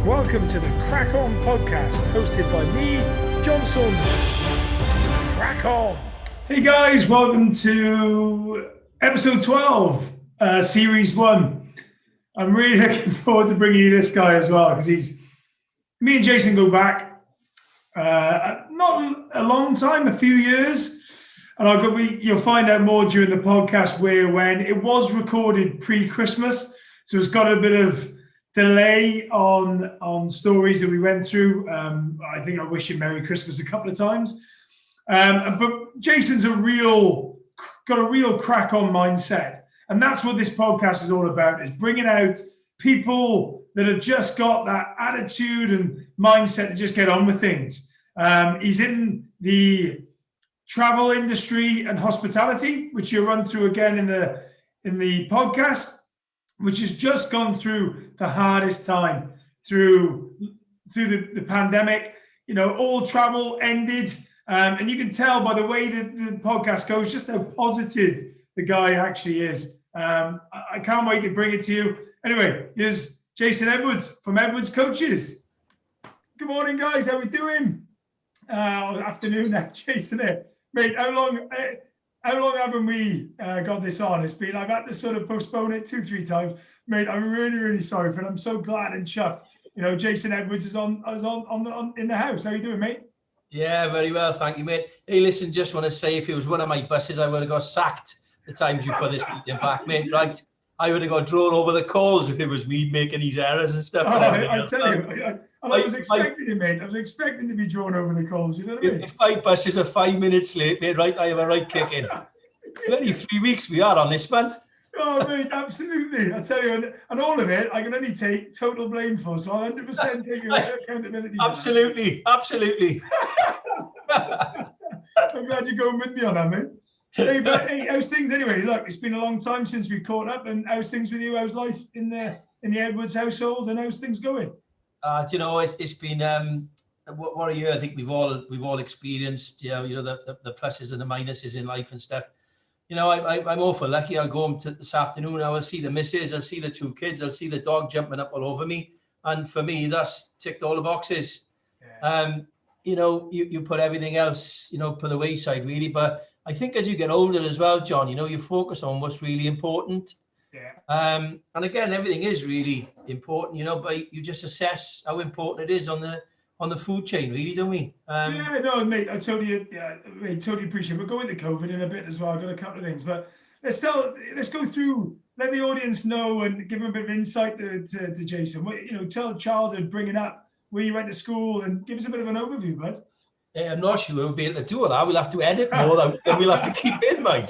welcome to the Crack On podcast, hosted by me, John Saunders. Crack On! Hey guys, welcome to episode 12, series 1. I'm really looking forward to bringing you this guy as well, because me and Jason go back not a long time, a few years. And you'll find out more during the podcast where when it was recorded pre-Christmas, so it's got a bit of delay on stories that we went through. I think I wish him Merry Christmas a couple of times. But Jason's got a real crack on mindset. And that's what this podcast is all about, is bringing out people that have just got that attitude and mindset to just get on with things. He's in the travel industry and hospitality, which you'll run through again in the podcast, which has just gone through the hardest time through the pandemic. You know, all travel ended, and you can tell by the way that the podcast goes just how positive the guy actually is. I can't wait to bring it to you. Anyway, here's Jason Edwards from Edwards Coaches. Good morning, guys. How we doing? Afternoon now, Jason here. Mate, how long haven't we got this on? I've had to sort of postpone it 2-3 times. Mate, I'm really, really sorry for it. I'm so glad and chuffed. You know, Jason Edwards is in the house. How you doing, mate? Yeah, very well, thank you, mate. Hey, listen, just want to say, if it was one of my buses, I would have got sacked the times you put this meeting back, mate, right? I would have got drawn over the calls if it was me making these errors and stuff. I tell you, I was expecting it, mate. I was expecting to be drawn over the calls, you know what I mean? If my buses are 5 minutes late, mate, right, I have a right kick in. Bloody 3 weeks we are on this, man. Oh, mate, absolutely. I tell you, and all of it, I can only take total blame for, so I'll 100% take accountability. Absolutely. I'm glad you're going with me on that, mate. Hey, how's things anyway? Look, it's been a long time since we caught up, and how's things with you? How's life in the Edwards household, and how's things going? You know, it's been what a year. I think we've all experienced. You know the pluses and the minuses in life and stuff. You know, I'm awful lucky. I'll go home this afternoon. I will see the missus. I'll see the 2 kids. I'll see the dog jumping up all over me. And for me, that's ticked all the boxes. Yeah. You know, you put everything else, you know, per the wayside really. But I think as you get older as well, John, you know, you focus on what's really important. Yeah. And again, everything is really important, you know, but you just assess how important it is on the food chain, really, don't we? Yeah, no, mate, I totally appreciate it. We'll go into COVID in a bit as well. I've got a couple of things, but let's go through, let the audience know and give them a bit of insight to Jason. You know, tell childhood, bringing up where you went to school, and give us a bit of an overview, bud. I'm not sure we'll be able to do it. We'll have to edit more than we'll have to keep in mind.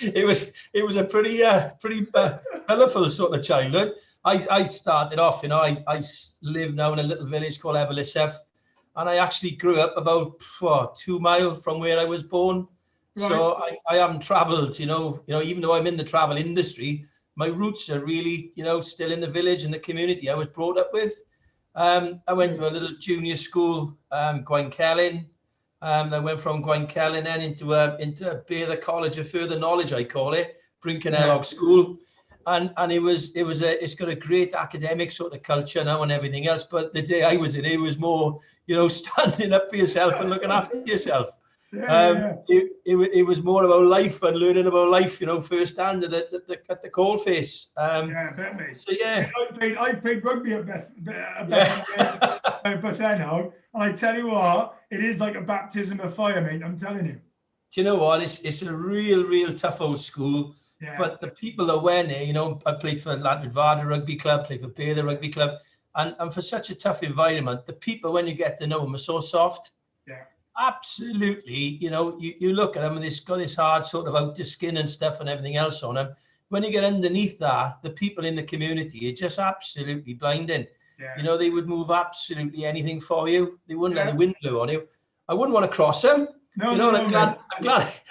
It was a pretty colourful sort of childhood. I started off, you know, I live now in a little village called Ep12, and I actually grew up about 2 miles from where I was born. Right. So I haven't travelled, you know, even though I'm in the travel industry, my roots are really, you know, still in the village and the community I was brought up with. I went to a little junior school, Glamorgan. I went from Glamorgan then into Bather College of Further Knowledge, I call it, Brinkenelog School, and it's got a great academic sort of culture now and everything else. But the day I was in, it was more, you know, standing up for yourself and looking after yourself. It was more about life and learning about life, you know, firsthand at the coalface. I bet, mate. So yeah, I played rugby at Portbyhan, and I tell you what, it is like a baptism of fire, mate. I'm telling you. Do you know what? It's a real tough old school. Yeah. But the people that went there, you know, I played for Lantern Rugby Club, played for Bather Rugby Club, and for such a tough environment, the people, when you get to know them, are so soft. Yeah. Absolutely, you know, you look at them and they've got this hard sort of outer skin and stuff and everything else on them. When you get underneath that, the people in the community are just absolutely blinding. Yeah. You know, they would move absolutely anything for you. They wouldn't let the wind blow on you. I wouldn't want to cross them. No, you know, no,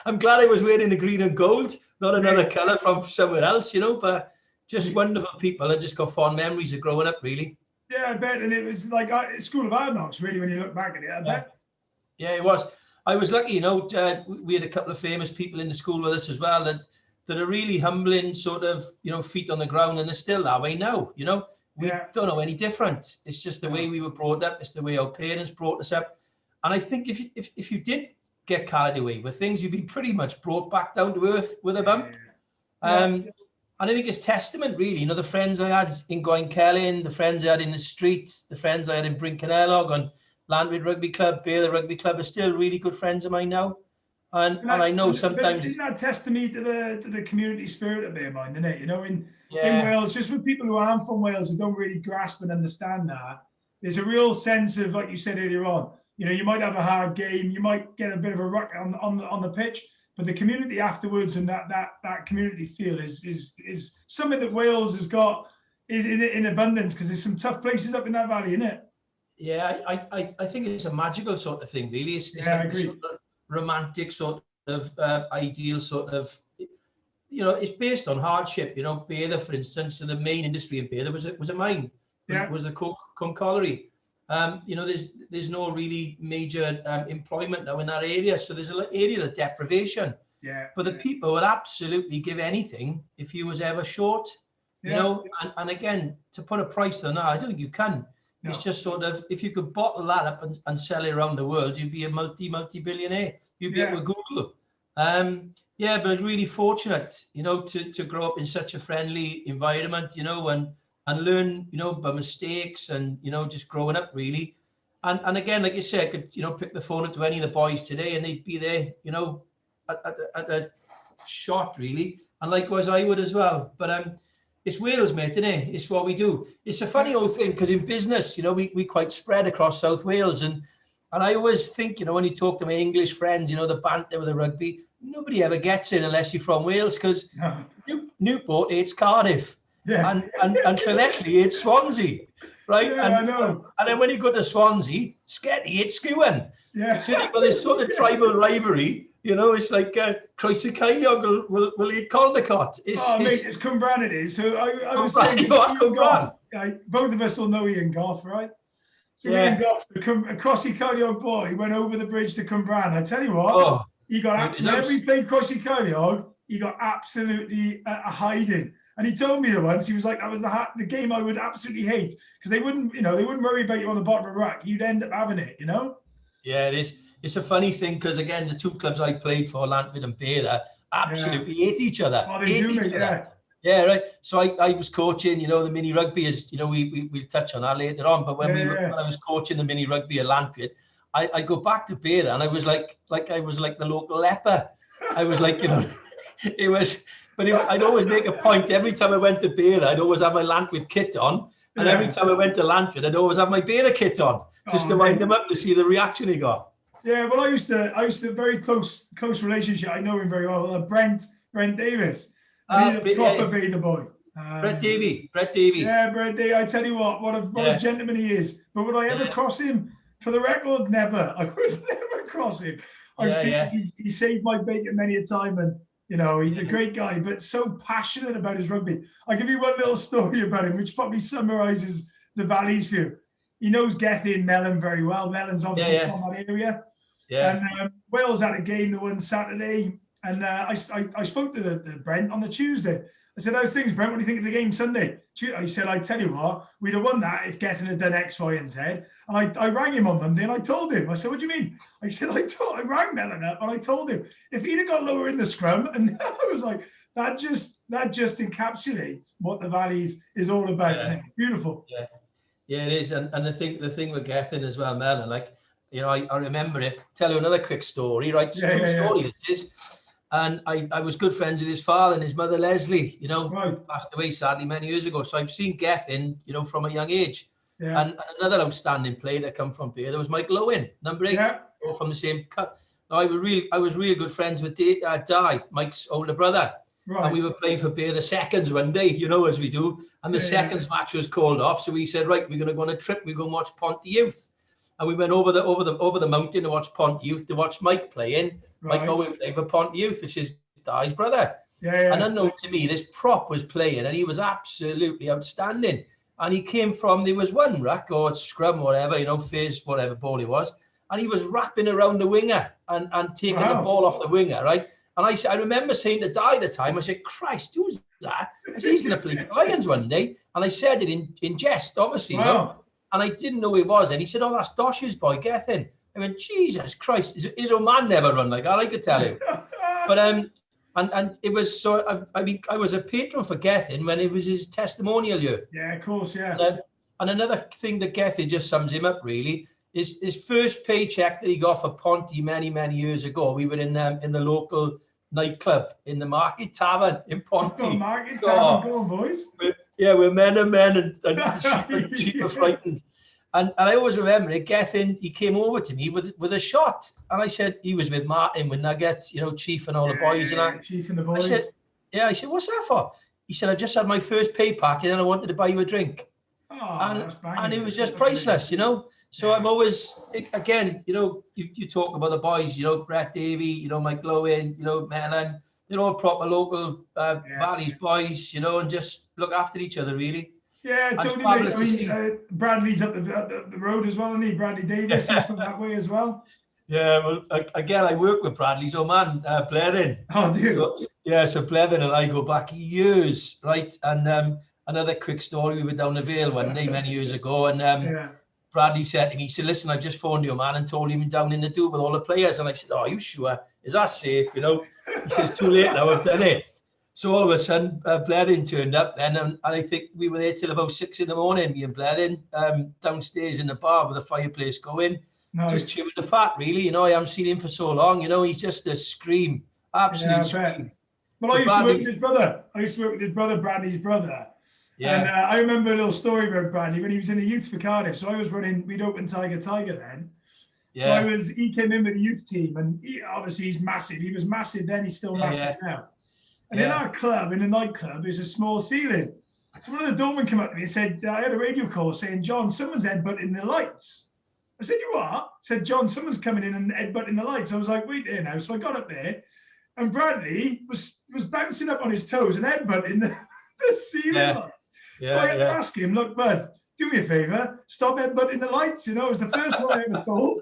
I'm glad I was wearing the green and gold, not another colour from somewhere else, you know, but just wonderful people, and just got fond memories of growing up, really. Yeah, I bet. And it was like a school of hard knocks, really, when you look back at it, I bet. Yeah, it was. I was lucky, you know, we had a couple of famous people in the school with us as well that are really humbling, sort of, you know, feet on the ground, and they're still that way now, you know. We don't know any different. It's just the way we were brought up. It's the way our parents brought us up. And I think if you did get carried away with things, you'd be pretty much brought back down to earth with a bump. And I think it's testament, really. You know, the friends I had in Goinkellin, the friends I had in the streets, the friends I had in Brincanellog and Lantrid Rugby Club, Bear Rugby Club are still really good friends of mine now. And I know sometimes... Isn't that testimony to the community spirit of Bear Mind, isn't it? You know, in Wales, just for people who aren't from Wales who don't really grasp and understand that, there's a real sense of, like you said earlier on, you know, you might have a hard game, you might get a bit of a ruck on the pitch, but the community afterwards and that community feel is something that Wales has got in abundance, because there's some tough places up in that valley, isn't it? Yeah, I think it's a magical sort of thing, really. It's like a sort of romantic sort of ideal sort of, you know, it's based on hardship. You know, Beather, for instance, so the main industry in Beather was a mine, was the coke colliery. You know, there's no really major employment now in that area, so there's an area of deprivation. But the people would absolutely give anything if you was ever short. You know, and again, to put a price on that, I don't think you can. No. It's just sort of, if you could bottle that up and sell it around the world, you'd be a multi-billionaire. You'd be able to Google. Yeah, but really fortunate, you know, to grow up in such a friendly environment, you know, and learn, you know, by mistakes and, you know, just growing up, really. And again, like you said, I could, you know, pick the phone up to any of the boys today and they'd be there, you know, at a shot, really. And likewise, I would as well. But it's Wales, mate, isn't it? It's what we do. It's a funny old thing, because in business, you know, we quite spread across South Wales. And I always think, you know, when you talk to my English friends, you know, the banter with the rugby, nobody ever gets in unless you're from Wales, because Newport hates Cardiff. And Llanelli hates Swansea, right? I know. And then when you go to Swansea, Sketty hates Skewen. So you've got this sort of tribal rivalry. You know, it's like Croeso Ceiliog will eat Caldecott. Mate, it's Cwmbran it is. So I was saying, both of us will know Ian Goff, right? So Ian Goff, a Croeso Ceiliog boy, went over the bridge to Cwmbran. I tell you what, he got absolutely, whenever he played Croeso Ceiliog, he got absolutely a hiding. And he told me that once, he was like, that was the game I would absolutely hate, because they wouldn't worry about you on the bottom of the rack. You'd end up having it, you know? Yeah, it is. It's a funny thing, because again, the two clubs I played for, Lantrid and Beather, absolutely hate each other. Oh, they do, mate, yeah, right. So I was coaching, you know, the mini rugby is, you know, we'll touch on that later on. But when I was coaching the mini rugby at Lantrid, I go back to Beather and I was like I was like the local leper. I was like, you know, it was. But I'd always make a point every time I went to Beather, I'd always have my Lantrid kit on, and every time I went to Lantrid, I'd always have my Beather kit on, just to wind him up to see the reaction he got. Yeah, well, I used to very close relationship. I know him very well. Brent Davis. He's a proper Beather boy. Brett Davey. Yeah, Brett Davey. I tell you what a gentleman he is. But would I ever cross him? For the record, never. I would never cross him. I've seen he saved my bacon many a time, and you know, he's a great guy, but so passionate about his rugby. I'll give you one little story about him, which probably summarises the Valley's view. He knows Gethin and Mellon very well. Mellon's obviously from that area. And Wales had a game the one Saturday, and I spoke to the Brent on the Tuesday. I said, how's things, Brent? What do you think of the game Sunday? I said, I tell you what, we'd have won that if Gethin had done X, Y, and Z. And I rang him on Monday and I told him. I said, what do you mean? I said, I rang Mellon up and I told him if he'd have got lower in the scrum, and I was like, that just encapsulates what the Valleys is all about. Yeah. Beautiful. Yeah, it is. And the thing with Gethin as well, Mellon, like, you know, I remember it. Tell you another quick story, right? It's a true story, this is. And I was good friends with his father and his mother, Leslie, you know, passed away sadly many years ago. So I've seen Gethin, you know, from a young age. Yeah. And another outstanding player that come from Beather was Mike Looe, number 8, all from the same cut. Now, I was really good friends with Di, Mike's older brother. Right. And we were playing for Beather seconds one day, you know, as we do. And the seconds match was called off. So we said, right, we're going to go on a trip. We're going to watch Ponty Youth. And we went over the mountain to watch Ponty Youth, to watch Mike playing. Right. Mike Owen playing for Ponty Youth, which is Di's brother. And unknown to me, this prop was playing, and he was absolutely outstanding. And he came from, there was one ruck or scrum, whatever, you know, fizz, whatever ball it was. And he was wrapping around the winger and taking the ball off the winger, right? And I remember saying to Di at the time, I said, Christ, who's that. I said, he's going to play for Lions one day. And I said it in jest, obviously, you know. And I didn't know who it was. And he said, oh, that's Dosh's boy, Gethin. I went, Jesus Christ, his old man never run like that, I could tell you. But and it was so, I mean, I was a patron for Gethin when it was his testimonial year. Yeah, of course, yeah. And another thing that Gethin just sums him up, really, is his first paycheck that he got for Ponty many, many years ago. We were in the local nightclub in the Market Tavern in Ponty. Oh, Market Tavern, go on, boys. We're men and sheep are frightened. And I always remember it, Gethin, he came over to me with a shot. And I said, he was with Martin, with Nugget, you know, Chief and all the boys. And Chief and the boys. I said, what's that for? He said, I just had my first pay packet and I wanted to buy you a drink. Oh, and it was just priceless, you know. So I've always, again, you know, you talk about the boys, you know, Brett Davey, you know, Mike Looe, you know, Mellon, they're all proper local Valleys boys, you know, and just look after each other, really. Yeah, totally. I mean, Bradley's up the road as well, isn't he? Bradley Davis is from that way as well. Yeah, well, again, I work with Bradley's old man, Blethen. Oh, do you? So Blethen and I go back years, right? And another quick story, we were down the Vale one day many years ago, and Bradley said to me, he said, listen, I've just phoned your man and told him down in the do with all the players. And I said, oh, are you sure? Is that safe? You know, he says, too late now, I've done it. So all of a sudden, Blethen turned up then, and I think we were there till about 6 a.m, me and Blethen, downstairs in the bar with the fireplace going, just chewing the fat, really. You know, I haven't seen him for so long. You know, he's just a scream, absolute scream. Well, I used to work with his brother. I used to work with his brother, Bradley's brother. Yeah. And I remember a little story about Bradley when he was in the youth for Cardiff. So I was running, we'd opened Tiger then. Yeah. So he came in with the youth team, and obviously he's massive. He was massive then, he's still massive now. And in our club, in a nightclub, there's a small ceiling. So one of the doormen came up to me and said, I had a radio call saying, John, someone's headbutting the lights. I said, you are? Said, John, someone's coming in and headbutting the lights. I was like, wait there now. So I got up there, and Bradley was bouncing up on his toes and headbutting the ceiling lights. So I had to ask him, look, bud, do me a favour, stop headbutting the lights. You know, it was the first one I ever told.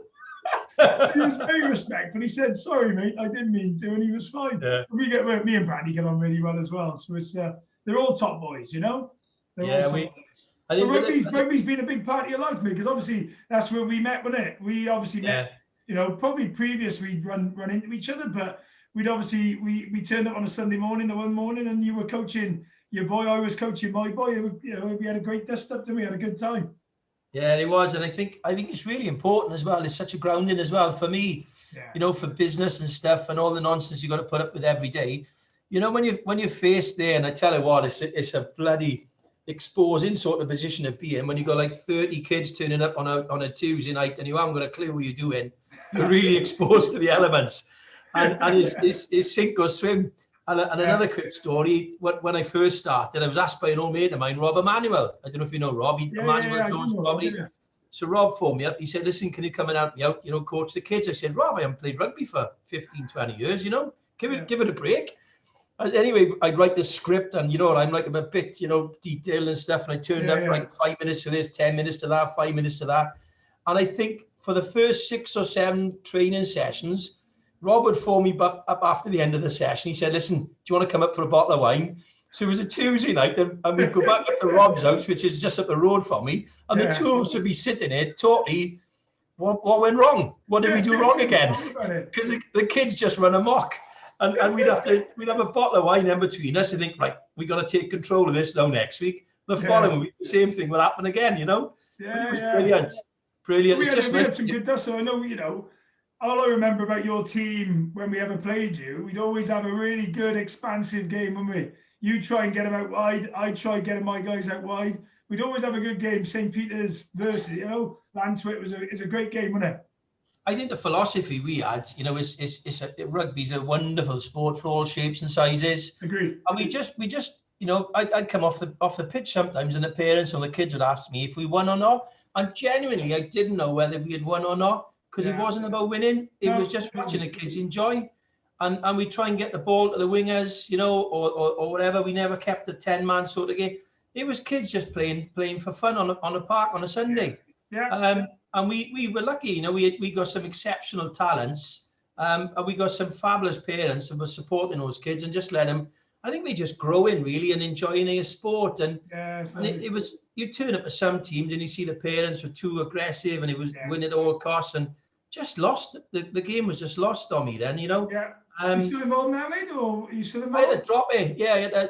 He was very respectful. He said, sorry, mate, I didn't mean to, and he was fine. Yeah. Me and Bradley get on really well as well. So it's they're all top boys, you know? They're all top boys. I think rugby's been a big part of your life, mate, because obviously that's where we met, wasn't it? We obviously met, you know, probably previous we'd run into each other, but we'd obviously, we turned up on a Sunday morning, the one morning, and you were coaching your boy, I was coaching my boy. You know, we had a great dust up, didn't we? Had a good time. Yeah, it was, and I think it's really important as well. It's such a grounding as well for me, you know, for business and stuff and all the nonsense you got to put up with every day. You know, when you're faced there, and I tell you what, it's a bloody exposing sort of position to be in when you got like 30 kids turning up on a Tuesday night and you haven't got a clue what you're doing. You're really exposed to the elements, and it's sink or swim. And another quick story, when I first started, I was asked by an old mate of mine, Rob Emanuel. I don't know if you know Rob. Emmanuel Jones Properties. So Rob phoned me up. He said, listen, can you come and help me out, you know, coach the kids? I said, Rob, I haven't played rugby for 15, 20 years, you know. Give it a break. Anyway, I'd write the script, and, you know, I'm like a bit, you know, detailed and stuff. And I turned up like 5 minutes to this, 10 minutes to that, 5 minutes to that. And I think for the first 6 or 7 training sessions, Rob would phone me up after the end of the session. He said, listen, do you want to come up for a bottle of wine? So it was a Tuesday night, and we'd go back up to Rob's house, which is just up the road from me, and the two of us would be sitting there totally, what went wrong? What did we do wrong again? Because the kids just run amok. And we'd have a bottle of wine in between us and think, right, we got to take control of this now next week. The following week, the same thing will happen again, you know? But it was brilliant. Brilliant. We had some good dust, so I know, you know, all I remember about your team when we ever played you, we'd always have a really good, expansive game, wouldn't we? You try and get them out wide. I try getting my guys out wide. We'd always have a good game. St. Peter's versus, you know, Lantwit is a great game, wasn't it? I think the philosophy we had, you know, rugby's a wonderful sport for all shapes and sizes. Agreed. And we just, you know, I'd come off the pitch sometimes, and the parents or the kids would ask me if we won or not. And genuinely, I didn't know whether we had won or not. Because it wasn't about winning. It was just watching the kids enjoy. And we try and get the ball to the wingers, you know, or whatever. We never kept a 10-man sort of game. It was kids just playing for fun on a park on a Sunday. Yeah. And we were lucky, you know, we got some exceptional talents. And we got some fabulous parents that were supporting those kids and just let them I think they're just growing really and enjoying their sport. And, it was, you turn up to some teams and you see the parents were too aggressive and it was win at all costs and just lost. The game was just lost on me then, you know. Yeah. Are you still involved now, mate, or are you still involved? I had to drop it. Yeah,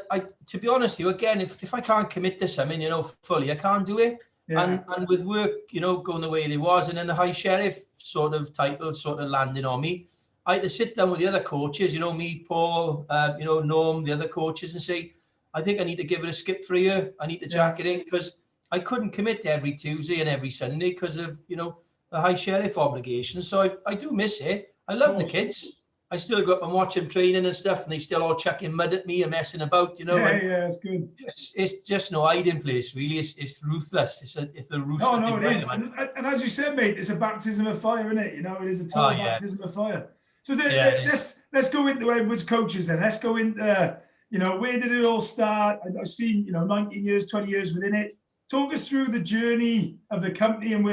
to be honest with you, again, if I can't commit to something, you know, fully, I can't do it. Yeah. And with work, you know, going the way it was, and then the high sheriff sort of title sort of landing on me, I had to sit down with the other coaches, you know, me, Paul, you know, Norm, the other coaches, and say, I think I need to give it a skip for a year. I need to jack it in, because I couldn't commit to every Tuesday and every Sunday because of, you know, the high sheriff obligations. So I do miss it. I love the kids. I still go up and watch them training and stuff, and they still all chucking mud at me and messing about, you know. Yeah, it's good. It's just no hiding place, really. It's ruthless. It's a ruthless. No, it is. And as you said, mate, it's a baptism of fire, isn't it? You know, it is a total baptism of fire. So let's go into Edward's coaches then. Let's go into, you know, where did it all start? I've seen, you know, 19 years, 20 years within it. Talk us through the journey of the company and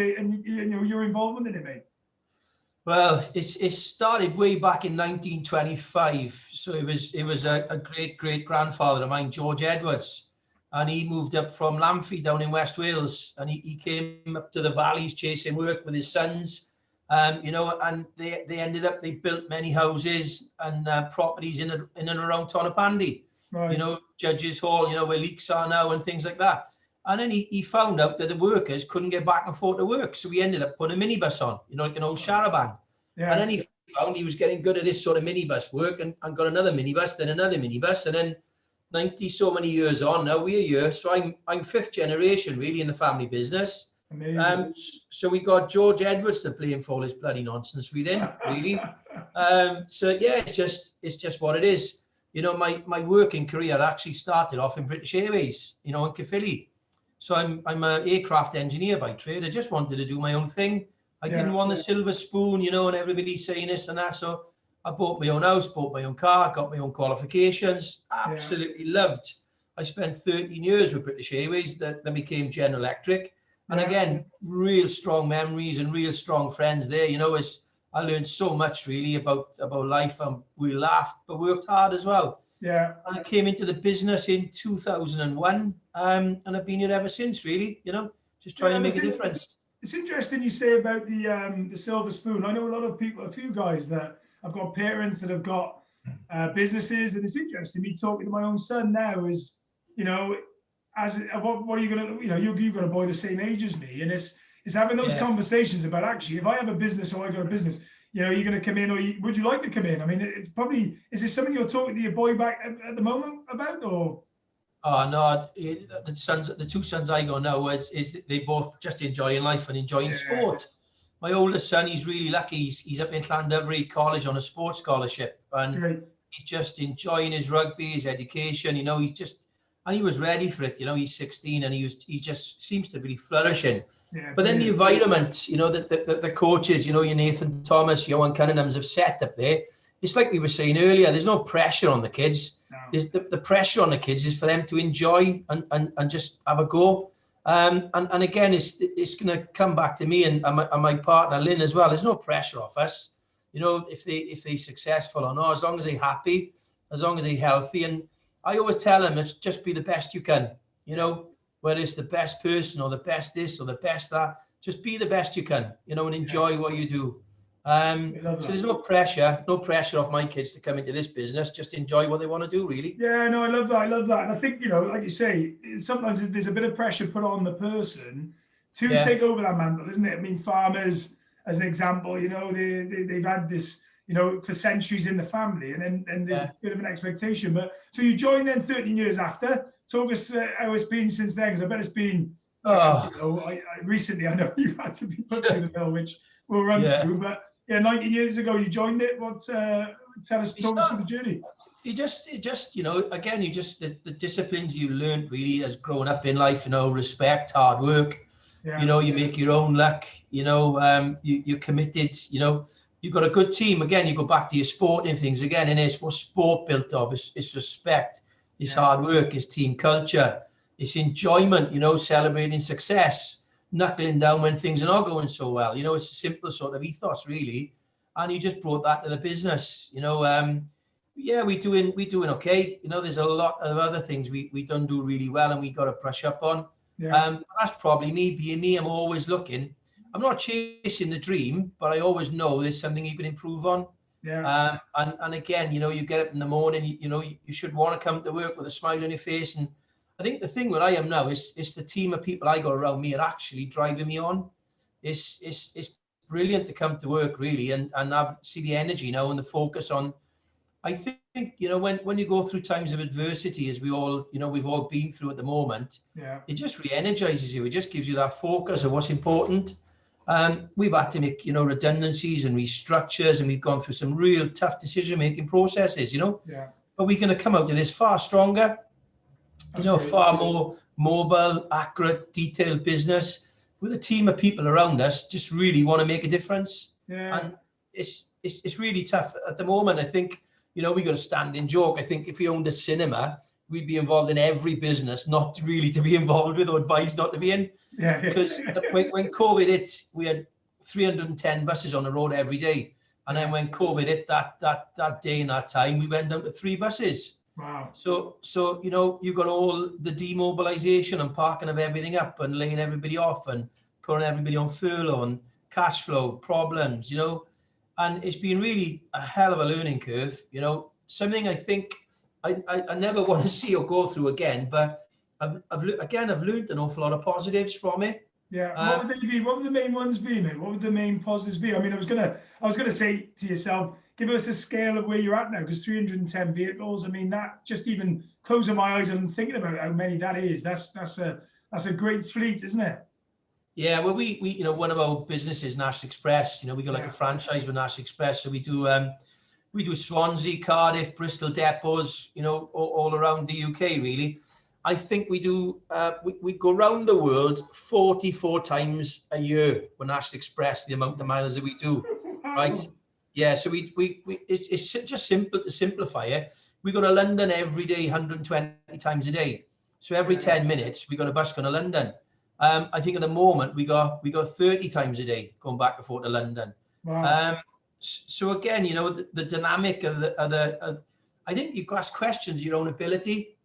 you know, your involvement in it, mate. Well, it started way back in 1925. So it was a great grandfather of mine, George Edwards, and he moved up from Lamphey down in West Wales, and he came up to the valleys chasing work with his sons, you know, and they built many houses and properties in and around Tonopandi, you know, Judges Hall, you know, where leaks are now and things like that. And then he found out that the workers couldn't get back and forth to work. So he ended up putting a minibus on, you know, like an old charabanc. Yeah. And then he found he was getting good at this sort of minibus work and got another minibus, then another minibus. And then 90 so many years on, now we're here. So I'm fifth generation really in the family business. Amazing. So we got George Edwards to blame for all this bloody nonsense we did, really. So yeah, it's just what it is. You know, my working career actually started off in British Airways, you know, in Caerphilly. So I'm an aircraft engineer by trade. I just wanted to do my own thing. I didn't want the silver spoon, you know, and everybody saying this and that. So I bought my own house, bought my own car, got my own qualifications. Absolutely loved. I spent 13 years with British Airways. That became General Electric. And again, real strong memories and real strong friends there. You know, I learned so much really about life, and we laughed, but worked hard as well. Yeah. And I came into the business in 2001, and I've been here ever since, really, you know, just trying to make a difference. It's interesting you say about the silver spoon. I know a lot of people, a few guys that I've got parents that have got businesses, and it's interesting me talking to my own son now is, you know, what are you going to, you know, you've got a boy the same age as me, and it's having those conversations about actually, if I have a business or I got a business, you know, you're going to come in, or would you like to come in? I mean, it's probably, is this something you're talking to your boy back at the moment about, or? Oh no, the two sons I got now is they both just enjoying life and enjoying sport. My oldest son, he's really lucky. He's up in Llandovery College on a sports scholarship, and he's just enjoying his rugby, his education. You know, and he was ready for it. You know, he's 16 and he just seems to be flourishing. Yeah, but then the environment, you know, the coaches, you know, your Nathan Thomas, Johan Cunningham's have set up there. It's like we were saying earlier, there's no pressure on the kids. No. There's the pressure on the kids is for them to enjoy and just have a go. And again, it's going to come back to me and my partner Lynn as well. There's no pressure off us, you know, if they're successful or not, as long as they're happy, as long as they're healthy. And I always tell them, it's just be the best you can, you know, whether it's the best person or the best this or the best that, just be the best you can, you know, and enjoy what you do. So there's no pressure off my kids to come into this business, just enjoy what they want to do, really. Yeah, no, I love that. And I think, you know, like you say, sometimes there's a bit of pressure put on the person to take over that mantle, isn't it? I mean, farmers, as an example, you know, they've had this, you know, for centuries in the family, and there's a bit of an expectation. But so you joined then 13 years after. Talk us how it's been since then, because I bet it's been, you know, recently I know you've had to be put through the mill, which we'll run through, but 19 years ago you joined it. Talk us through the journey. You just, you know, again, the disciplines you learned really as growing up in life, you know, respect, hard work, you know, you make your own luck, you know, you're committed, you know, you've got a good team. Again, you go back to your sporting things again, and it's what sport built of. It's respect, it's hard work, it's team culture, it's enjoyment, you know, celebrating success, knuckling down when things are not going so well. You know, it's a simple sort of ethos, really. And you just brought that to the business. You know, Yeah, we're doing okay. You know, there's a lot of other things we don't do really well, and we got to brush up on. That's probably me being me. I'm always looking. I'm not chasing the dream, but I always know there's something you can improve on. And again, you know, you get up in the morning, you should want to come to work with a smile on your face. And I think the thing where I am now is the team of people I got around me are actually driving me on. It's brilliant to come to work really and see the energy now and the focus on. I think, you know, when you go through times of adversity, as we all, you know, we've all been through at the moment, it just re-energizes you. It just gives you that focus of what's important. We've had to make, you know, redundancies and restructures, and we've gone through some real tough decision-making processes, you know. But we're going to come out of this far stronger, you know, far more mobile, accurate, detailed business with a team of people around us just really want to make a difference. And it's really tough at the moment. I think, you know, we got a standing joke. I think if we owned a cinema, we'd be involved in every business, not really to be involved with or advised not to be in. Because when COVID hit, we had 310 buses on the road every day. And then when COVID hit that day and that time, we went down to 3 buses. Wow. So you know, you've got all the demobilization and parking of everything up and laying everybody off and putting everybody on furlough and cash flow problems, you know. And it's been really a hell of a learning curve, you know, something I think I never want to see or go through again, but I've learned an awful lot of positives from it. What would they be? What would the main ones be, mate? What would the main positives be? I mean, I was gonna say to yourself, give us a scale of where you're at now, because 310 vehicles. I mean, that just even closing my eyes and thinking about how many that is. That's a great fleet, isn't it? Yeah, well, we you know, one of our businesses, National Express, you know, we got like a franchise with National Express, so we do Swansea, Cardiff, Bristol depots, you know, all around the UK really. I think we do we go around the world 44 times a year with National Express, the amount of miles that we do. Wow. Right? Yeah, so we it's just simple to simplify it. We go to London every day, 120 times a day. So every 10 minutes we got a bus going to London. I think at the moment we go 30 times a day going back and forth to London. Wow. So again, you know, the dynamic of I think you ask questions of your own ability,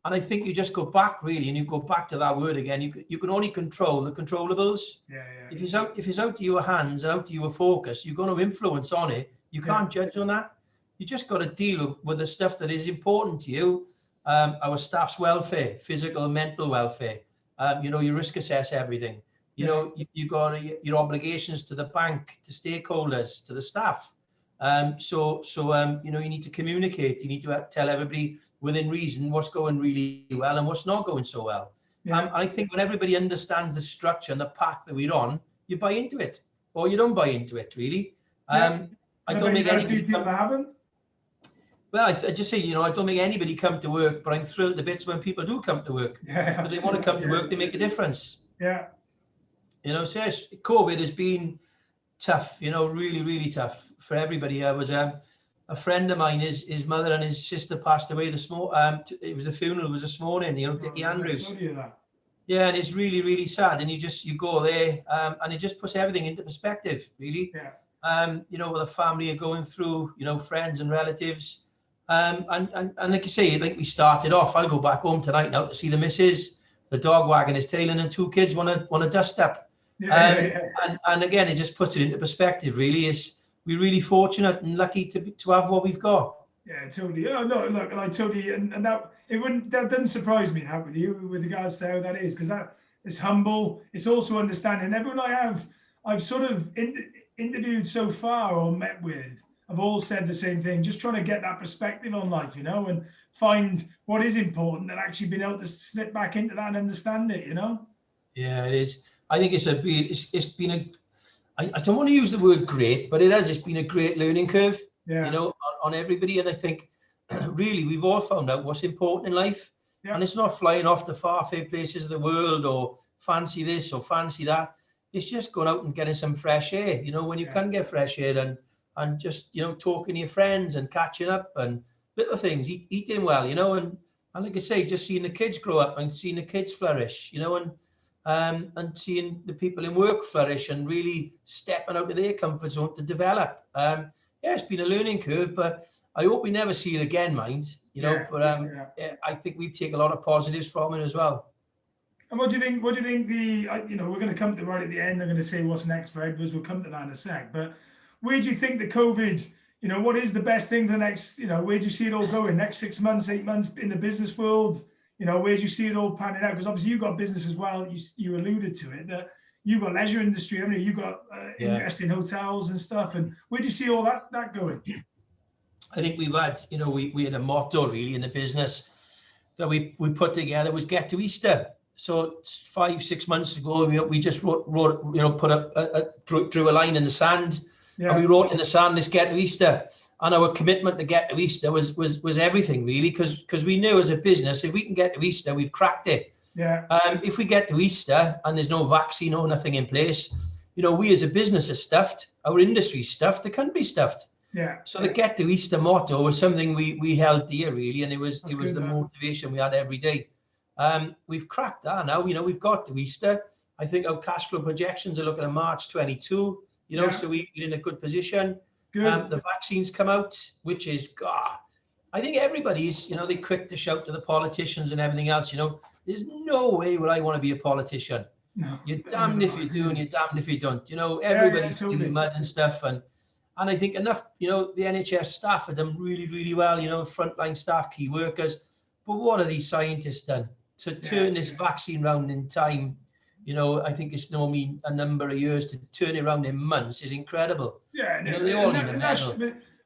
and I think you just go back really, and you go back to that word again. You can only control the controllables. If it's out to your hands and out to your focus, you're going to influence on it. You can't judge on that. You just got to deal with the stuff that is important to you. Our staff's welfare, physical and mental welfare. You know, you risk assess everything. You know, you got your obligations to the bank, to stakeholders, to the staff. So you know, you need to communicate. You need to tell everybody within reason what's going really well and what's not going so well. I think when everybody understands the structure and the path that we're on, you buy into it, or you don't buy into it, really. I don't make anybody come. Well, I just say, you know, I don't make anybody come to work, but I'm thrilled to bits when people do come to work. Because they want to come to work, they make a difference. You know, so yes, COVID has been tough, you know, really, really tough for everybody. I was a friend of mine, his mother and his sister passed away this morning. It was a funeral, it was this morning, you know, Dickie Andrews. Yeah, and it's really, really sad. And you go there and it just puts everything into perspective, really. You know, with a family are going through, you know, friends and relatives. And like you say, like we started off, I'll go back home tonight now to see the missus, the dog wagging his tail, and then 2 kids want to dust up. And again, it just puts it into perspective, really. We're really fortunate and lucky to have what we've got. Yeah, totally. Oh, no, look, and I totally, and that doesn't surprise me, that with you, with regards to how that is, because that is humble. It's also understanding. And everyone I've sort of interviewed so far or met with, have all said the same thing, just trying to get that perspective on life, you know, and find what is important and actually being able to slip back into that and understand it, you know? Yeah, it is. I think it's been a, I don't want to use the word great, but it's been a great learning curve, you know, on everybody. And I think really we've all found out what's important in life. And it's not flying off to far-famed places of the world or fancy this or fancy that. It's just going out and getting some fresh air, you know, when you can get fresh air and just, you know, talking to your friends and catching up and little things, eating well, you know, and like I say, just seeing the kids grow up and seeing the kids flourish, you know, and seeing the people in work flourish and really stepping out of their comfort zone to develop. It's been a learning curve, but I hope we never see it again, mind. I think we take a lot of positives from it as well. And what do you think? What do you think we're going to come to right at the end. I'm going to say what's next for Edwards. We'll come to that in a sec. But where do you think the COVID? What is the best thing for the next? Where do you see it all going? Next 6 months, 8 months in the business world? Where do you see it all panning out? Because obviously you've got business as well. You alluded to it that you've got leisure industry. I mean, you've got invest in hotels and stuff. And where do you see all that going? I think we've had, we had a motto really in the business that we put together was get to Easter. So 5-6 months ago, we just drew a line in the sand, and we wrote in the sand, let's get to Easter. And our commitment to get to Easter was everything really, because we knew as a business, if we can get to Easter, we've cracked it. Yeah. If we get to Easter and there's no vaccine or nothing in place, we as a business are stuffed, our industry's stuffed, the country's stuffed. Yeah. So the get to Easter motto was something we held dear really, and it was the motivation we had every day. We've cracked that now. We've got to Easter. I think our cash flow projections are looking at March 22. So we're in a good position. Good. The vaccines come out, which is God. I think everybody's they're quick to shout to the politicians and everything else. There's no way would I want to be a politician. No. You're damned if you do and you're damned if you don't. Everybody's doing mud and stuff and I think enough. The NHS staff have done really, really well. Frontline staff, key workers. But what have these scientists done to turn this vaccine round in time? I think it's normally a number of years. To turn it around in months is incredible. Yeah, they all need a medal.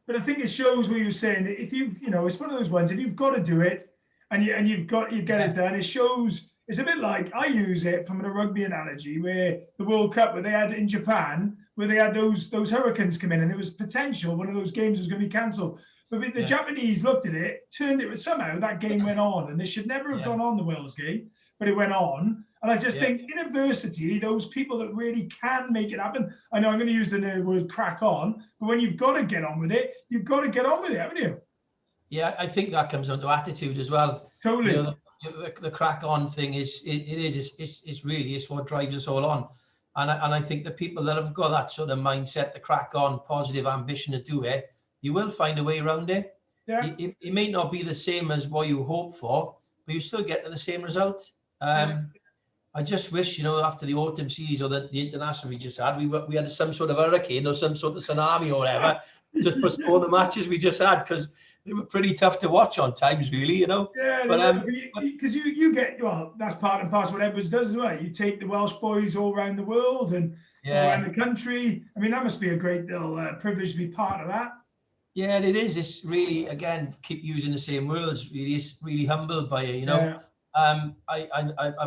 But I think it shows what you're saying. That if it's one of those ones. If you've got to do it, and you get it done, it shows. It's a bit like I use it from a rugby analogy, where the World Cup, where they had in Japan, where they had those hurricanes come in, and there was potential one of those games was going to be cancelled. But the Japanese looked at it, turned it, somehow that game went on, and they should never have gone on the Wales game, but it went on. And I just think in adversity, those people that really can make it happen, I know I'm going to use the nerd word crack on, but when you've got to get on with it, you've got to get on with it, haven't you? Yeah, I think that comes down to attitude as well. Totally. The crack on thing it's really what drives us all on. And I think the people that have got that sort of mindset, the crack on, positive ambition to do it, you will find a way around it. Yeah. It may not be the same as what you hope for, but you still get to the same result. I just wish, after the autumn series or the international we just had, we had some sort of hurricane or some sort of tsunami or whatever to postpone the matches we just had, because they were pretty tough to watch on times, really, Yeah, but because you get, that's part and parcel what Edwards does as well. You take the Welsh boys all around the world and all around the country. I mean, that must be a great little privilege to be part of that. Yeah, it is. It's really, again, keep using the same words. Really, it's really humbled by it, Yeah. I'm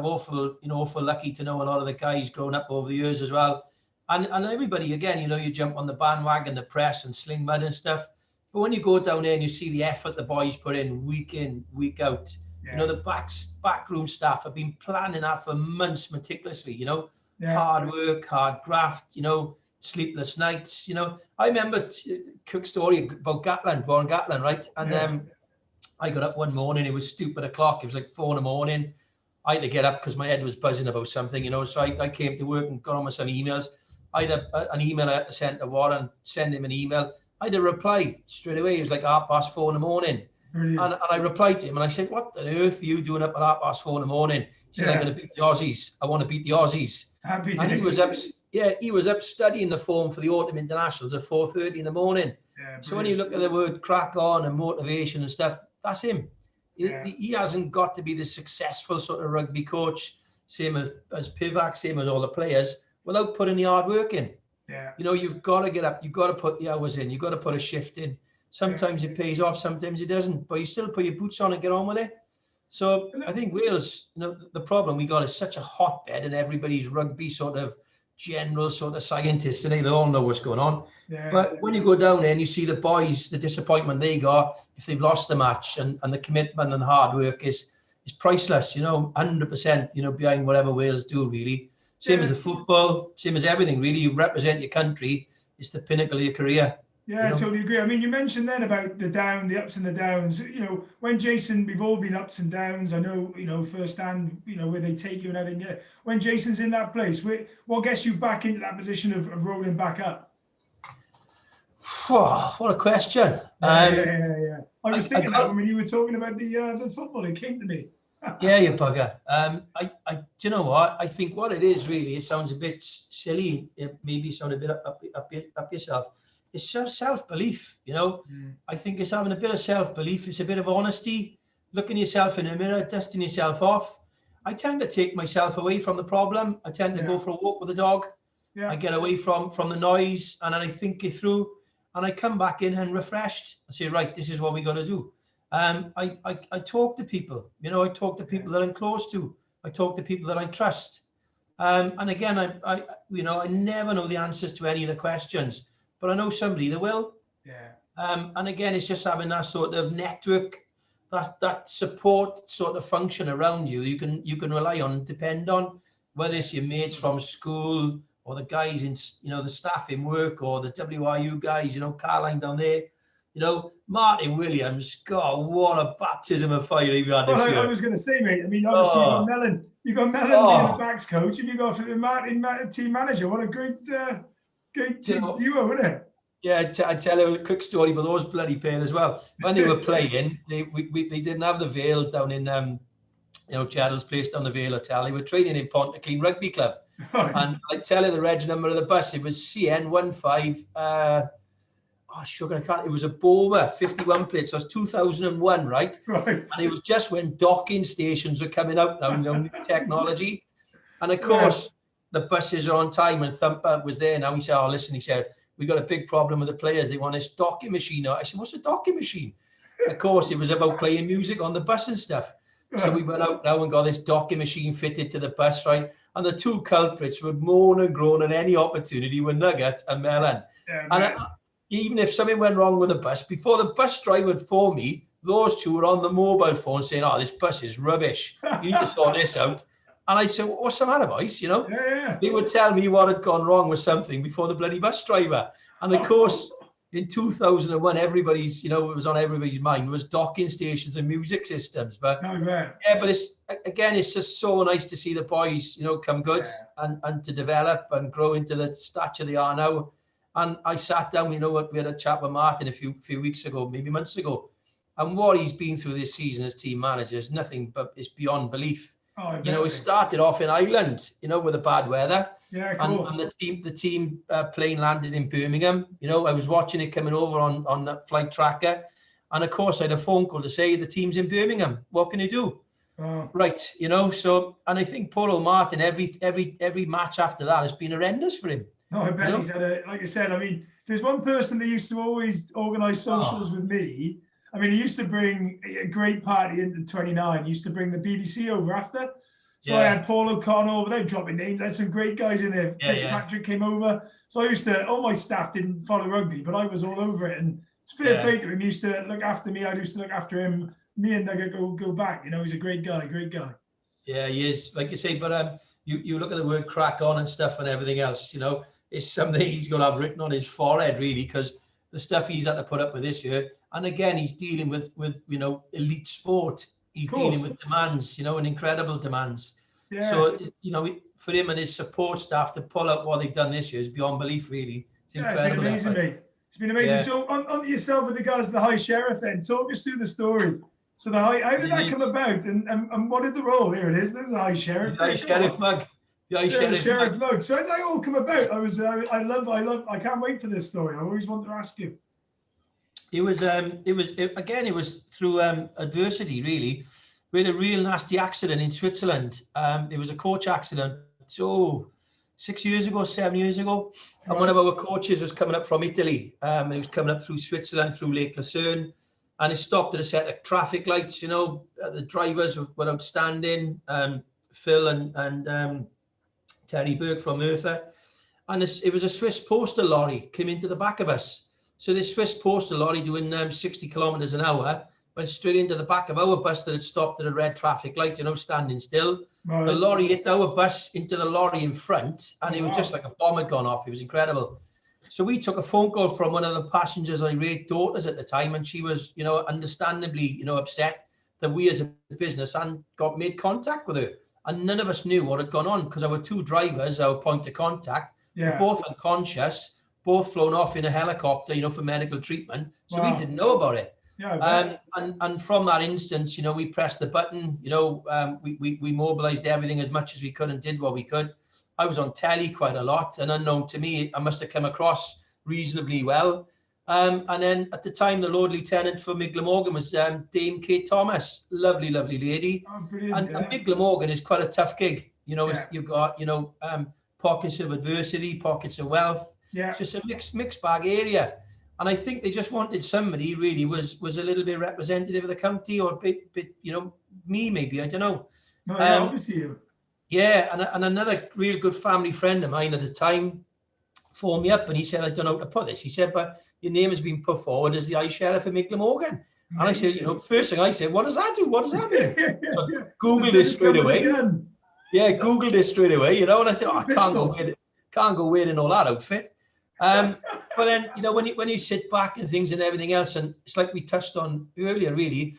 awful lucky to know a lot of the guys growing up over the years as well, and everybody. Again, you jump on the bandwagon, the press, and sling mud and stuff. But when you go down there and you see the effort the boys put in, week out, the backroom staff have been planning that for months meticulously. Hard work, hard graft. Sleepless nights. I remember quick story about Warren Gatland, right? And I got up one morning, it was stupid o'clock. It was like 4 a.m. I had to get up because my head was buzzing about something, So I came to work and got on with some emails. I had an email I had to send to Warren, send him an email. I had a reply straight away. It was like 4:30 a.m. And I replied to him and I said, what on earth are you doing up at 4:30 a.m? He said, I'm going to beat the Aussies. I want to beat the Aussies. And he was up. Yeah, he was up studying the form for the autumn internationals at 4:30 in the morning. So when you look at the word crack on and motivation and stuff, that's him. He hasn't got to be the successful sort of rugby coach, same as Pivac, same as all the players, without putting the hard work in. Yeah. You've got to get up. You've got to put the hours in. You've got to put a shift in. Sometimes it pays off, sometimes it doesn't. But you still put your boots on and get on with it. So I think Wales, the problem we got is such a hotbed, and everybody's rugby sort of general sort of scientists, and they all know what's going on. Yeah. But when you go down there and you see the boys, the disappointment they got if they've lost the match, and the commitment and hard work is priceless. 100%. Behind whatever Wales do, really. Same as the football, same as everything. Really, you represent your country. It's the pinnacle of your career. Yeah, I totally agree. I mean, you mentioned then about the ups and the downs. When Jason, we've all been ups and downs. I know, firsthand, where they take you and everything. When Jason's in that place, what gets you back into that position of rolling back up? What a question. Yeah. I was thinking that when you were talking about the football, it came to me. Yeah, you bugger. Do you know what? I think what it is really, it sounds a bit silly. It maybe sound a bit up yourself. It's just self-belief, you know. I think it's having a bit of self-belief. It's a bit of honesty, looking yourself in the mirror, dusting yourself off. I tend to take myself away from the problem. I tend to go for a walk with the dog. I get away from the noise, and then I think it through, and I come back in and refreshed. I say, right, this is what we got to do. I talk to people, you know, I talk to people that I'm close to. I talk to people that I trust. And again, I never know the answers to any of the questions, but I know somebody that will. And again, it's just having that sort of network, that support sort of function around you. You can rely on and depend on, whether it's your mates from school or the guys in, you know, the staff in work, or the WRU guys, you know, Caroline down there. You know, Martin Williams, God, what a baptism of fire he had this year. I was going to say, mate, I mean, obviously you got Mellon being the backs coach, and you got Martin team manager. What a great duo, isn't it? Yeah, I tell you a quick story about those bloody pair as well. When they were playing, they didn't have the Vale down in, Gerald's place down the Vale Hotel. They were training in Pontyclean Rugby Club. Right. And I tell you the reg number of the bus, it was CN15, it was a Bover 51 plate, so it's 2001, right? And it was just when docking stations were coming out now, you know, new technology. And of course, the buses are on time, and Thumper was there now. He said, listen, he said, we got a big problem with the players. They want this docking machine. I said, what's a docking machine? Of course, it was about playing music on the bus and stuff. So we went out now and got this docking machine fitted to the bus, right? And the two culprits would moan and groan at any opportunity were Nugget and Mellon. Even if something went wrong with the bus, before the bus driver would phone me, those two were on the mobile phone saying, this bus is rubbish. You need to sort this out. And I said, what's the matter, boys? You know, they would tell me what had gone wrong with something before the bloody bus driver. And of course, in 2001, everybody's, you know, it was on everybody's mind was docking stations and music systems. But but it's just so nice to see the boys, you know, come good and to develop and grow into the stature they are now. And I sat down, you know, we had a chat with Martin a few weeks ago, maybe months ago. And what he's been through this season as team manager is nothing but it's beyond belief. You know, it started off in Ireland, you know, with the bad weather. And the team plane landed in Birmingham. You know, I was watching it coming over on the flight tracker. And of course, I had a phone call to say the team's in Birmingham. What can you do? Right, you know, so, and I think Polo Martin, every match after that has been horrendous for him. No, I bet he's had like I said, I mean, there's one person that used to always organise socials with me. I mean, he used to bring a great party into 29. He used to bring the BBC over after. So I had Paul O'Connor over there, dropping names. I had some great guys in there. Patrick came over. So I used to, all my staff didn't follow rugby, but I was all over it. And it's fair play to him. He used to look after me. I used to look after him. Me and Nugget go back. You know, he's a great guy. Yeah, he is. Like you say, but you look at the word crack on and stuff and everything else, you know, it's something he's going to have written on his forehead, really, because the stuff he's had to put up with this year. And again, he's dealing with you know, elite sport. He's dealing with demands, you know, and incredible demands. So, you know, for him and his support staff to pull out what they've done this year is beyond belief, really. It's incredible. It's been amazing, mate. It's been amazing. So on to yourself with regards to the High Sheriff then. Talk us through the story. So how did that come about? And what did the role? Here it is. There's the High Sheriff. The High Sheriff mug. The Sheriff mug. So how did that all come about? I can't wait for this story. I always wanted to ask you. It was through adversity, really. We had a real nasty accident in Switzerland. It was a coach accident. So 7 years ago. And one of our coaches was coming up from Italy. He was coming up through Switzerland, through Lake Lucerne. And he stopped at a set of traffic lights, you know. The drivers were outstanding. Phil and Terry Burke from Merthyr. And it was a Swiss postal lorry came into the back of us. So this Swiss postal lorry doing 60 kilometers an hour went straight into the back of our bus that had stopped at a red traffic light, you know, standing still. Right. The lorry hit our bus into the lorry in front, and it was just like a bomb had gone off. It was incredible. So we took a phone call from one of the passengers' irate daughters at the time, and she was, you know, understandably, you know, upset that we as a business and made contact with her. And none of us knew what had gone on because our two drivers, our point of contact, were both unconscious. both flown off in a helicopter, for medical treatment. So Wow. we didn't know about it. Yeah, and from that instance, we pressed the button, we mobilized everything as much as we could and did what we could. I was on telly quite a lot, and unknown to me, I must have come across reasonably well. And then at the time, the Lord Lieutenant for Glamorgan was Dame Kate Thomas, lovely lady. Oh, brilliant. And Glamorgan is quite a tough gig. You've got, pockets of adversity, pockets of wealth. Yeah. It's just a mixed bag area. And I think they just wanted somebody really was a little bit representative of the county, or a bit, me maybe, I don't know. No, obviously you. Yeah, and another real good family friend of mine at the time phoned me up and he said, I don't know how to put this. He said, but your name has been put forward as the High Sheriff of Glamorgan. And I said, first thing I said, what does that do? What does that mean? So I Googled it straight away. Yeah, Googled it straight away, and I thought, I can't go wearing all that outfit. But then, when you sit back and things and everything else, and it's like we touched on earlier, really,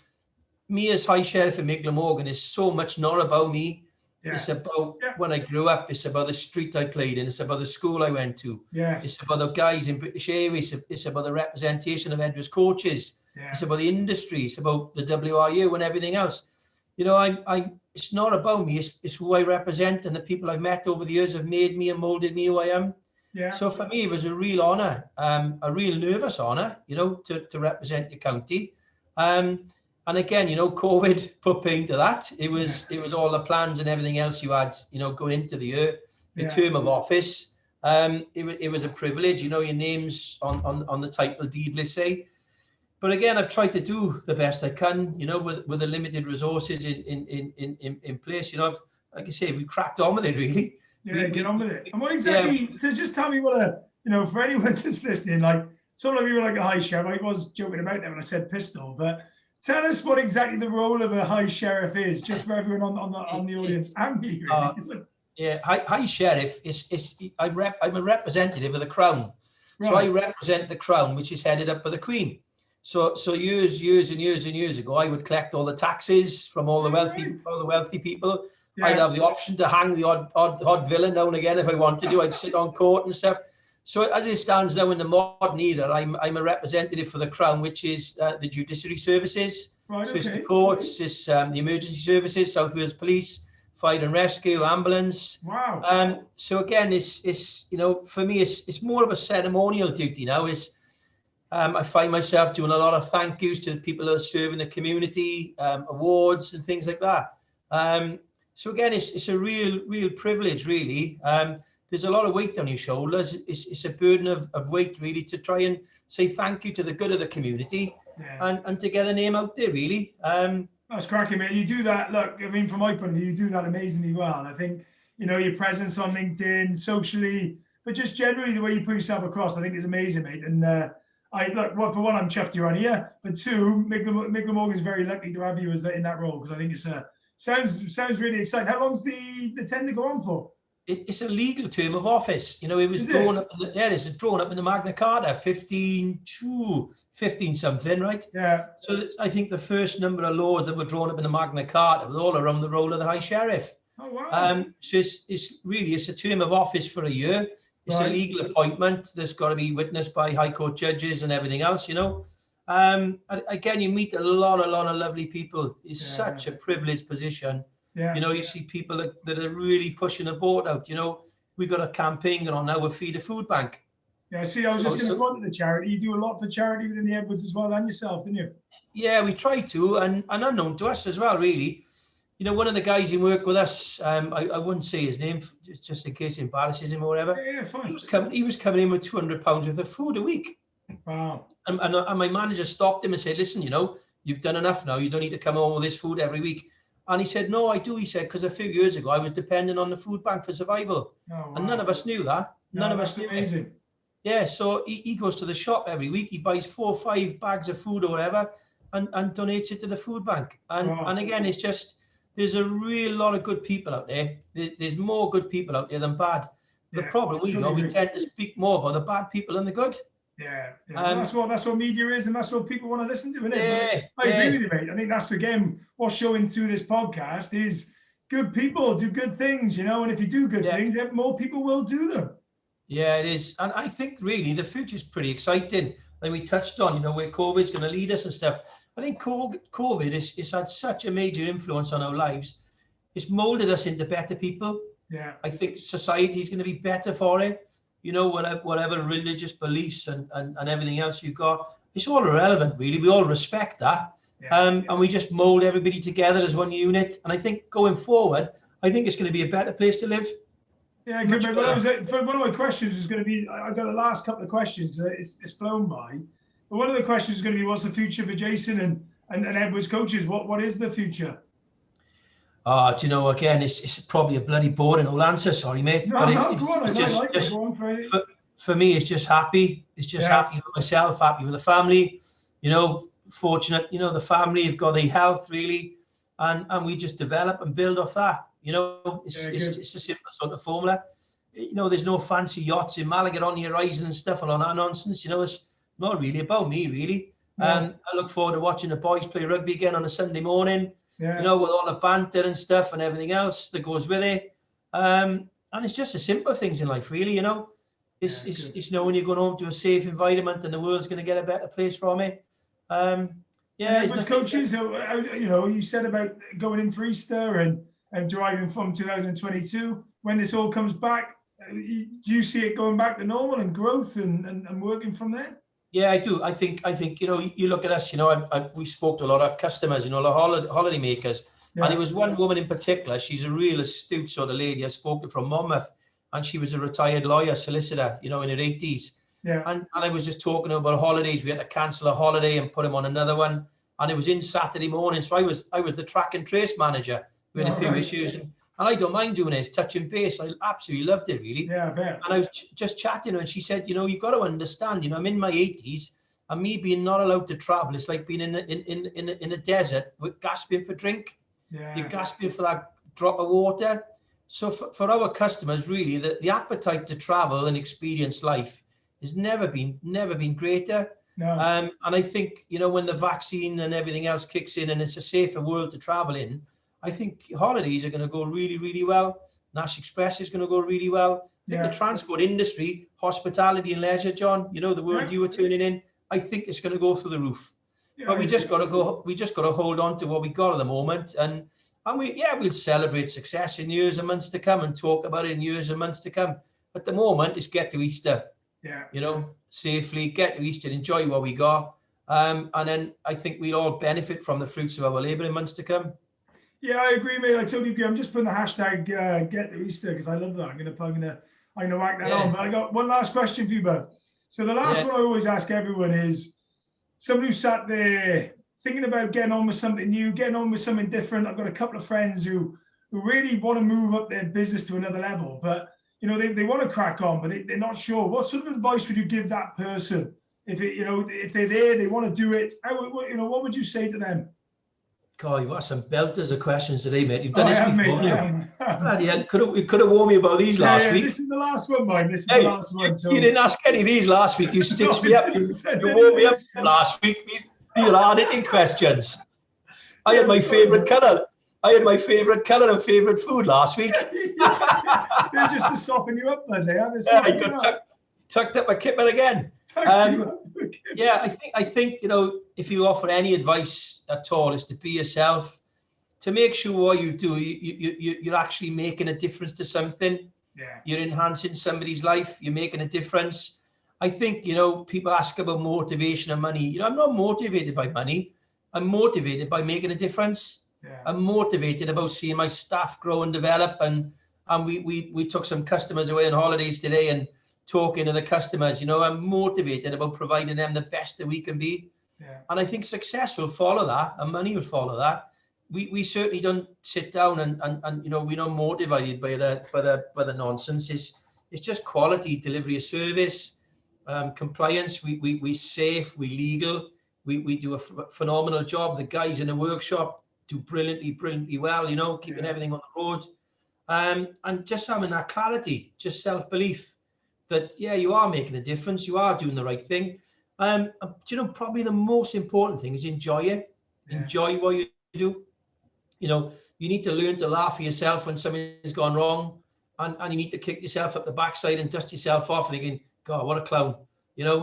me as High Sheriff of Glamorgan is so much not about me. Yeah. It's about when I grew up. It's about the street I played in. It's about the school I went to. Yes. It's about the guys in British Airways. It's about the representation of Edwards coaches. Yeah. It's about the industry. It's about the WRU and everything else. It's not about me. It's who I represent, and the people I've met over the years have made me and molded me who I am. Yeah. So for me, it was a real honour, a real nervous honour, to represent your county. And again, COVID put pain to that. It was all the plans and everything else you had, going into the year, the term of office. It was a privilege, your name's on the title deed, let's say. But again, I've tried to do the best I can, with the limited resources in place. Like I say, we cracked on with it, really. Yeah, get on with it. And what exactly? So just tell me what for anyone that's listening, like some of you were like a High Sheriff. I was joking about that when I said pistol, but tell us what exactly the role of a High Sheriff is, just for everyone on the audience and me. Really. High Sheriff I'm a representative of the Crown, right. So I represent the Crown, which is headed up by the Queen. So years ago, I would collect all the taxes from all the wealthy people. Yeah. I'd have the option to hang the odd villain now and again if I wanted to. I'd sit on court and stuff. So as it stands now in the modern era, I'm a representative for the Crown, which is the judiciary services. Right, so it's the courts, it's the emergency services, South Wales Police, fire and rescue, ambulance. Wow. So again, it's for me, it's more of a ceremonial duty now. I find myself doing a lot of thank yous to the people that are serving the community, awards and things like that. So again, it's a real privilege, really. There's a lot of weight on your shoulders. It's a burden of weight, really, to try and say thank you to the good of the community and to get a name out there, really. That's cracking, man. You do that. Look, I mean, from my point of view, you do that amazingly well. And I think, your presence on LinkedIn, socially, but just generally the way you put yourself across, I think is amazing, mate. And for one, I'm chuffed you're on here, but two, Glamorgan is very lucky to have you in that role, because I think it's sounds really exciting. How long's the tender go on for? It's a legal term of office. It was drawn up. It's drawn up in the Magna Carta, 15 something, right? Yeah. So I think the first number of laws that were drawn up in the Magna Carta was all around the role of the High Sheriff. Oh wow. So it's a term of office for a year. It's a legal appointment that's got to be witnessed by High Court judges and everything else. Again, you meet a lot of lovely people. It's such a privileged position. Yeah. You see people that are really pushing the boat out. We got a campaign going on now with Feed a Food Bank. Yeah, see, I was just going to go to the charity. You do a lot for charity within the Edwards as well, and yourself, didn't you? Yeah, we try to, and unknown to us as well, really. One of the guys who worked with us, I wouldn't say his name, just in case it embarrasses him or whatever. Yeah, fine. He was coming in with £200 worth of food a week. Wow. And my manager stopped him and said, listen, you've done enough now. You don't need to come home with this food every week. And he said, no, I do. He said, because a few years ago, I was dependent on the food bank for survival. Oh, wow. And none of us knew that. None of us knew amazing. It. Yeah, so he goes to the shop every week. He buys 4 or 5 bags of food or whatever and donates it to the food bank. And again, it's just, there's a real lot of good people out there. There's more good people out there than bad. The problem we tend to speak more about the bad people than the good. Yeah. That's what media is, and that's what people want to listen to, isn't it? I agree with you, mate. I think that's, again, what's showing through this podcast is good people do good things, and if you do good things, more people will do them. Yeah, it is. And I think really the future's pretty exciting. Like we touched on, where COVID's going to lead us and stuff. I think COVID has had such a major influence on our lives. It's molded us into better people. Yeah. I think society is going to be better for it. Whatever religious beliefs and everything else you've got, it's all irrelevant, really. We all respect that. And we just mold everybody together as one unit. And I think going forward, I think it's going to be a better place to live. Yeah, good. One of my questions was going to be, I got the last couple of questions. It's flown by. But one of the questions is going to be, what's the future for Jason and Edwards coaches? What is the future? Again, it's probably a bloody boring old answer. Sorry, mate. No, go on. For me, it's just happy. It's just happy with myself, happy with the family. Fortunate. The family have got the health really, and we just develop and build off that. It's a simple sort of formula. There's no fancy yachts in Malaga on the horizon and stuff and all that nonsense. It's not really about me, really. I look forward to watching the boys play rugby again on a Sunday morning. Yeah. With all the banter and stuff and everything else that goes with it. And it's just the simple things in life, really. It's knowing you're going home to a safe environment and the world's going to get a better place from it. With coaches, you said about going in for Easter and driving from 2022. When this all comes back, do you see it going back to normal and growth and working from there? Yeah, I do. I think you look at us, we spoke to a lot of customers, the holiday makers. Yeah. And there was one woman in particular, she's a real astute sort of lady. I spoke to from Monmouth, and she was a retired lawyer, solicitor, in her 80s. Yeah. And I was just talking about holidays. We had to cancel a holiday and put him on another one. And it was in Saturday morning. So I was the track and trace manager. We had a few issues. And I don't mind doing this, touching base. I absolutely loved it, really. Yeah, I bet. And I was just chatting to her, and she said, you've got to understand, I'm in my 80s, and me being not allowed to travel, it's like being in a desert with gasping for drink. Yeah. You're gasping for that drop of water. So for our customers, really, the appetite to travel and experience life has never been greater. No. And I think, when the vaccine and everything else kicks in and it's a safer world to travel in, I think holidays are going to go really, really well. Nash Express is going to go really well. I think the transport industry, hospitality and leisure, John, the word you were tuning in, I think it's going to go through the roof. Yeah, but we just got to hold on to what we got at the moment. And we'll celebrate success in years and months to come and talk about it in years and months to come. At the moment, it's get to Easter. Yeah. Safely, get to Easter, enjoy what we got. And then I think we'll all benefit from the fruits of our labour in months to come. Yeah, I agree, mate. I totally agree. I'm just putting the hashtag get to Easter because I love that. I'm gonna whack that on. But I got one last question for you, bud. So the last one I always ask everyone is somebody who sat there thinking about getting on with something new, getting on with something different. I've got a couple of friends who really want to move up their business to another level, but they want to crack on, but they're not sure. What sort of advice would you give that person if they're there, they want to do it? What would you say to them? God, you've got some belters of questions today, mate. You've done this before, mate. You could have warned me about these last week. This is the last one, mate. This is the last one. So. You didn't ask any of these last week. You stitched me up. You warmed me up last week. These are hard-hitting questions. I had my favourite colour. And favourite food last week. They're just to soften you up, man. I got tucked up my kipper again. I think if you offer any advice at all, is to be yourself, to make sure what you do, you're actually making a difference to something. Yeah. You're enhancing somebody's life. You're making a difference. I think, people ask about motivation and money. I'm not motivated by money. I'm motivated by making a difference. Yeah. I'm motivated about seeing my staff grow and develop. And we took some customers away on holidays today and talking to the customers, I'm motivated about providing them the best that we can be. Yeah. And I think success will follow that and money will follow that. We certainly don't sit down and we're not motivated by the nonsense. It's just quality delivery of service, compliance. We safe, we legal, we do a phenomenal job. The guys in the workshop do brilliantly well, keeping everything on the road. And just having that clarity, just self-belief that, you are making a difference. You are doing the right thing. Probably the most important thing is enjoy it. Yeah. Enjoy what you do. You need to learn to laugh at yourself when something's gone wrong and you need to kick yourself up the backside and dust yourself off, thinking, God, what a clown. You know,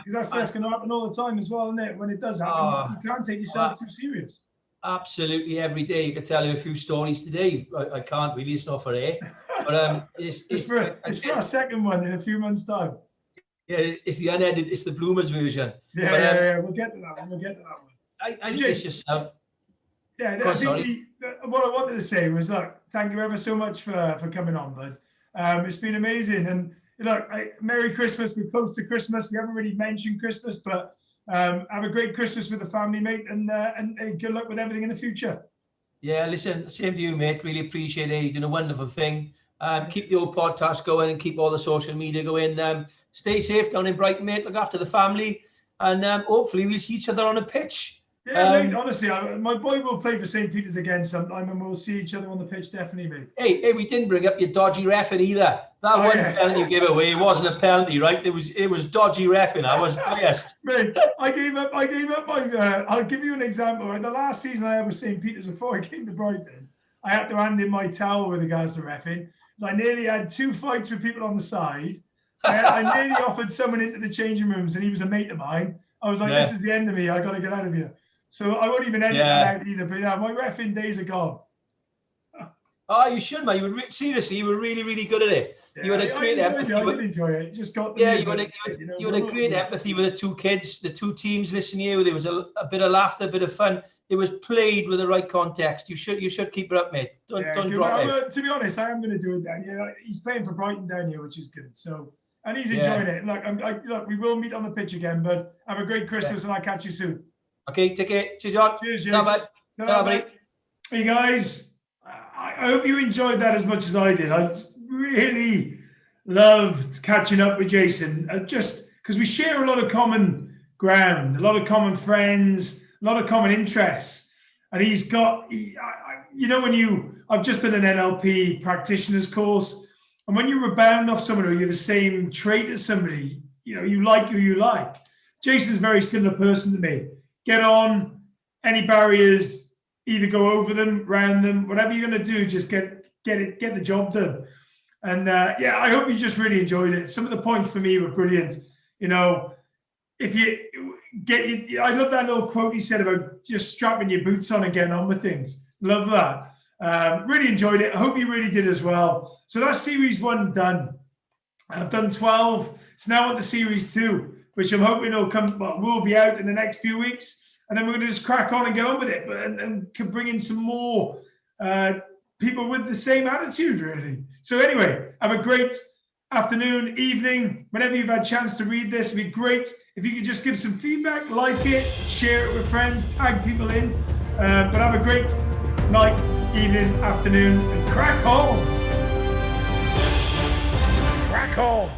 because that's going to happen all the time as well, isn't it? When it does happen, you can't take yourself too serious. Absolutely, every day. You could tell you a few stories today. I can't really, it's not for air. But it's for a second one in a few months' time. Yeah, it's the unedited, it's the Bloomers version. Yeah, we'll get to that one. I think it's just what I wanted to say was, look, thank you ever so much for coming on, bud. It's been amazing. And look, Merry Christmas. We're close to Christmas. We haven't really mentioned Christmas, but have a great Christmas with the family, mate, and good luck with everything in the future. Yeah, listen, same to you, mate. Really appreciate it. You're doing a wonderful thing. Keep the old podcast going and keep all the social media going. Stay safe down in Brighton, mate. Look after the family, and hopefully we'll see each other on a pitch. Yeah, mate, honestly, my boy will play for St. Peter's again sometime, and we'll see each other on the pitch, definitely, mate. Hey, we didn't bring up your dodgy reffing either. That penalty you gave away, it wasn't a penalty, right? It was dodgy reffing. I was biased. Mate, I gave up my. I'll give you an example. Right, the last season I had with St. Peter's, before I came to Brighton, I had to hand in my towel with regards to reffing. So I nearly had 2 fights with people on the side. I nearly offered someone into the changing rooms, and he was a mate of mine. I was like, This is the end of me. I got to get out of here. So I won't even edit that out either. But my reffing days are gone. Oh, you should, man. Seriously, you were really, really good at it. Yeah, you had a great empathy. I did enjoy it. Just got you had a great empathy with the 2 kids, the 2 teams listening to you. There was a bit of laughter, a bit of fun. It was played with the right context. You should keep it up, mate. Don't drop it. To be honest, I am going to do it, Daniel. He's playing for Brighton down here, which is good. So, and he's enjoying it. Look, we will meet on the pitch again, but have a great Christmas, and I'll catch you soon. Okay, take care. Cheers, John. Cheers. Bye. Hey, guys. I hope you enjoyed that as much as I did. I really loved catching up with Jason, just because we share a lot of common ground, a lot of common friends, a lot of common interests. And he's got, I've just done an NLP practitioner's course. And when you rebound off someone or you're the same trait as somebody, you like who you like. Jason's a very similar person to me. Get on, any barriers, either go over them, round them, whatever you're going to do, just get the job done. And I hope you just really enjoyed it. Some of the points for me were brilliant. If you I love that little quote he said about just strapping your boots on and getting on with things. Love that. Really enjoyed it. I hope you really did as well. So that's series 1 done. I've done 12. So now on to series 2, which I'm hoping will be out in the next few weeks. And then we're going to just crack on and get on with it, and can bring in some more people with the same attitude, really. So anyway, have a great afternoon, evening, whenever you've had a chance to read this. It'd be great if you could just give some feedback, like it, share it with friends, tag people in. But have a great night, evening, afternoon, and crack on. Crack on.